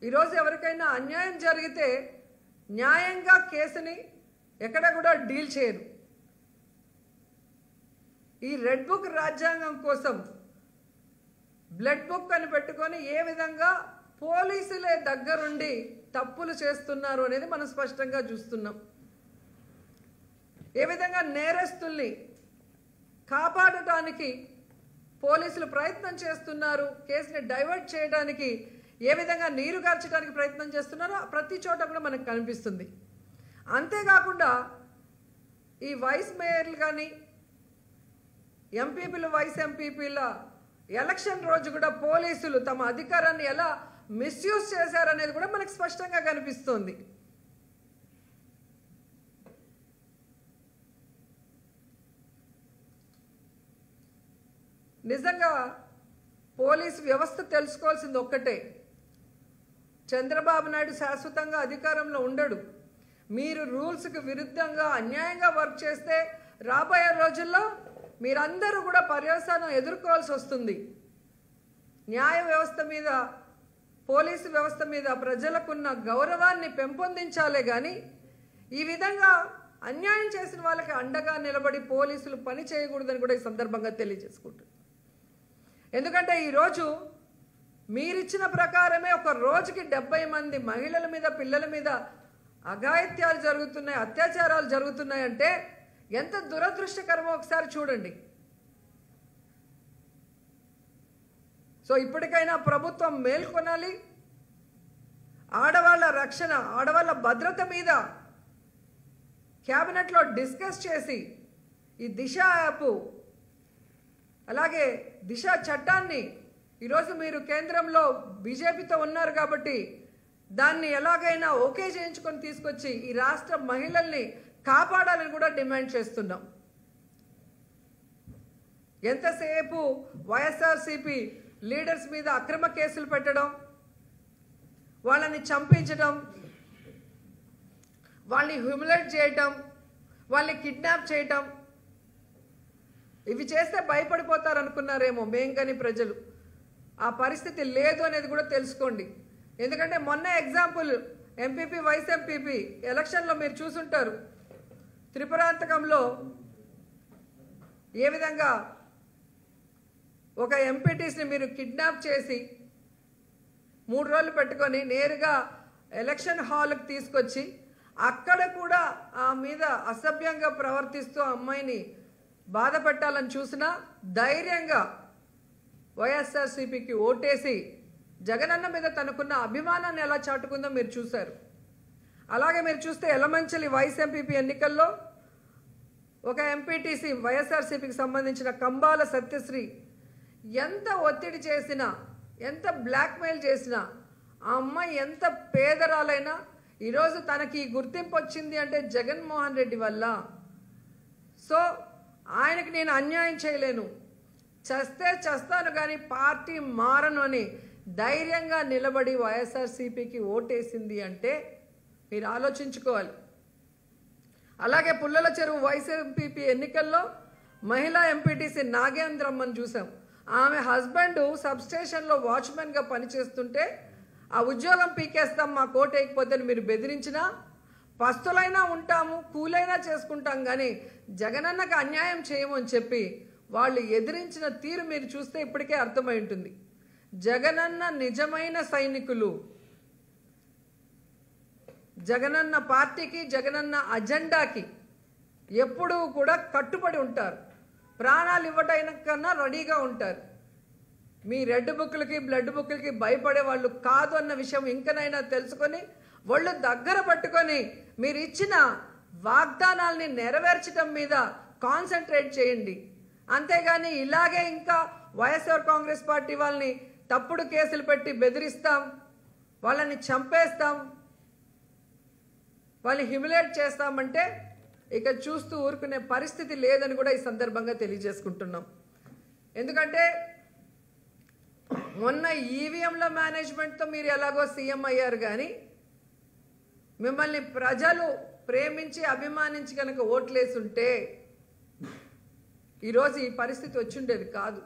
ఈరోజు ఎవరికైనా అన్యాయం జరిగితే న్యాయంగా కేసుని ఎక్కడ కూడా డీల్ చేయరు. ఈ రెడ్ బుక్ రాజ్యాంగం కోసం బ్లడ్ బుక్ అని పెట్టుకొని ఏ విధంగా పోలీసులే దగ్గరుండి తప్పులు చేస్తున్నారు అనేది మనం స్పష్టంగా చూస్తున్నాం. ఏ విధంగా నేరస్తుల్ని కాపాడటానికి పోలీసులు ప్రయత్నం చేస్తున్నారు, కేసుని డైవర్ట్ చేయడానికి ఏ విధంగా నీరు గార్చడానికి ప్రయత్నం చేస్తున్నారో ప్రతి చోట కూడా మనకు కనిపిస్తుంది. అంతేకాకుండా ఈ వైస్ మేయర్లు కానీ ఎంపీపీలు వైస్ ఎంపీపీల ఎలక్షన్ రోజు కూడా పోలీసులు తమ అధికారాన్ని ఎలా మిస్యూజ్ చేశారనేది కూడా మనకు స్పష్టంగా కనిపిస్తుంది. నిజంగా పోలీసు వ్యవస్థ తెలుసుకోవాల్సింది ఒక్కటే, చంద్రబాబు నాయుడు శాశ్వతంగా అధికారంలో ఉండడు. మీరు రూల్స్కి విరుద్ధంగా అన్యాయంగా వర్క్ చేస్తే రాబోయే రోజుల్లో మీరందరూ కూడా పర్యవసానం ఎదుర్కోవాల్సి వస్తుంది. న్యాయ వ్యవస్థ మీద, పోలీసు వ్యవస్థ మీద ప్రజలకున్న గౌరవాన్ని పెంపొందించాలే కానీ ఈ విధంగా అన్యాయం చేసిన వాళ్ళకి అండగా నిలబడి పోలీసులు పని చేయకూడదని కూడా ఈ సందర్భంగా తెలియజేసుకుంటున్నాను. ఎందుకంటే ఈరోజు మీరిచ్చిన ప్రకారమే ఒక రోజుకి 70 మంది మహిళల మీద, పిల్లల మీద అఘాయిత్యాలు జరుగుతున్నాయి, అత్యాచారాలు జరుగుతున్నాయంటే ఎంత దురదృష్టకరమో ఒకసారి చూడండి. సో ఇప్పటికైనా ప్రభుత్వం మేల్కొనాలి. ఆడవాళ్ళ రక్షణ, ఆడవాళ్ళ భద్రత మీద క్యాబినెట్లో డిస్కస్ చేసి ఈ దిశ యాప్ అలాగే దిశ చట్టాన్ని ఈరోజు మీరు కేంద్రంలో బీజేపీతో ఉన్నారు కాబట్టి దాన్ని ఎలాగైనా ఓకే చేయించుకొని తీసుకొచ్చి ఈ రాష్ట్ర మహిళల్ని కాపాడాలని కూడా డిమాండ్ చేస్తున్నాం. ఎంతసేపు వైఎస్ఆర్సీపీ లీడర్స్ మీద అక్రమ కేసులు పెట్టడం, వాళ్ళని చంపించడం, వాళ్ళని హ్యూమిలేట్ చేయటం, వాళ్ళని కిడ్నాప్ చేయటం, ఇవి చేస్తే భయపడిపోతారు అనుకున్నారేమో మేం కానీ ప్రజలు. ఆ పరిస్థితి లేదు అనేది కూడా తెలుసుకోండి. ఎందుకంటే మొన్న ఎగ్జాంపుల్ ఎంపీపీ వైస్ ఎంపీపీ ఎలక్షన్లో మీరు చూసుంటారు. త్రిపురాంతకంలో ఏ విధంగా ఒక ఎంపీటీస్ని మీరు కిడ్నాప్ చేసి 3 రోజులు పెట్టుకొని నేరుగా ఎలక్షన్ హాల్కి తీసుకొచ్చి అక్కడ కూడా ఆ మీద అసభ్యంగా ప్రవర్తిస్తూ ఆ అమ్మాయిని బాధ పెట్టాలని చూసినా ధైర్యంగా వైఎస్ఆర్సీపీకి ఓటేసి జగనన్న మీద తనకున్న అభిమానాన్ని ఎలా చాటుకుందో మీరు చూశారు. అలాగే మీరు చూస్తే ఎలమంచలి వైస్ ఎంపీపీ ఎన్నికల్లో ఒక ఎంపీటీసీ వైఎస్ఆర్సీపీకి సంబంధించిన కంబాల సత్యశ్రీ ఎంత ఒత్తిడి చేసినా, ఎంత బ్లాక్మెయిల్ చేసినా, ఆ అమ్మాయి ఎంత పేదరాలైనా ఈరోజు తనకి గుర్తింపు వచ్చింది అంటే జగన్మోహన్ రెడ్డి వల్ల. సో ఆయనకి నేను అన్యాయం చేయలేను, చస్తే చస్తాను కానీ పార్టీ మారను అని ధైర్యంగా నిలబడి వైఎస్ఆర్సీపీకి ఓటేసింది అంటే మీరు ఆలోచించుకోవాలి. అలాగే పుల్లల చెరువు వైస్ ఎంపీపీ ఎన్నికల్లో మహిళా ఎంపీటీసీ నాగేంద్రమ్మని చూసాం. ఆమె హస్బెండ్ సబ్స్టేషన్లో వాచ్మెన్గా పనిచేస్తుంటే ఆ ఉద్యోగం పీకేస్తాం మా కోట వేయకపోతే మీరు బెదిరించినా పస్తులైనా ఉంటాము, కూలైనా చేసుకుంటాం కానీ జగనన్నకు అన్యాయం చేయము అని చెప్పి వాళ్ళు ఎదిరించిన తీరు మీరు చూస్తే ఇప్పటికే అర్థమై ఉంటుంది. జగనన్న నిజమైన సైనికులు, జగనన్న పార్టీకి, జగనన్న అజెండాకి ఎప్పుడూ కూడా కట్టుబడి ఉంటారు. ప్రాణాలు ఇవ్వడానికన్నా రెడీగా ఉంటారు. మీ రెడ్ బుక్లకి, బ్లడ్ బుక్లకి భయపడే వాళ్ళు కాదు అన్న విషయం ఇంకనైనా తెలుసుకొని వాళ్ళు దగ్గర పట్టుకొని మీరు ఇచ్చిన వాగ్దానాల్ని నెరవేర్చడం మీద కాన్సన్ట్రేట్ చేయండి. అంతేగాని ఇలాగే ఇంకా వైఎస్ఆర్ కాంగ్రెస్ పార్టీ వాళ్ళని తప్పుడు కేసులు పెట్టి బెదిరిస్తాం, వాళ్ళని చంపేస్తాం, వాళ్ళని హ్యూమిలేట్ చేస్తామంటే ఇక చూస్తూ ఊరుకునే పరిస్థితి లేదని కూడా ఈ సందర్భంగా తెలియజేసుకుంటున్నాం. ఎందుకంటే మొన్న ఈవీఎంల మేనేజ్మెంట్తో మీరు ఎలాగో సీఎం అయ్యారు కానీ మిమ్మల్ని ప్రజలు ప్రేమించి అభిమానించి కనుక ఓట్లేసుంటే ఈరోజు ఈ పరిస్థితి వచ్చి ఉండేది కాదు.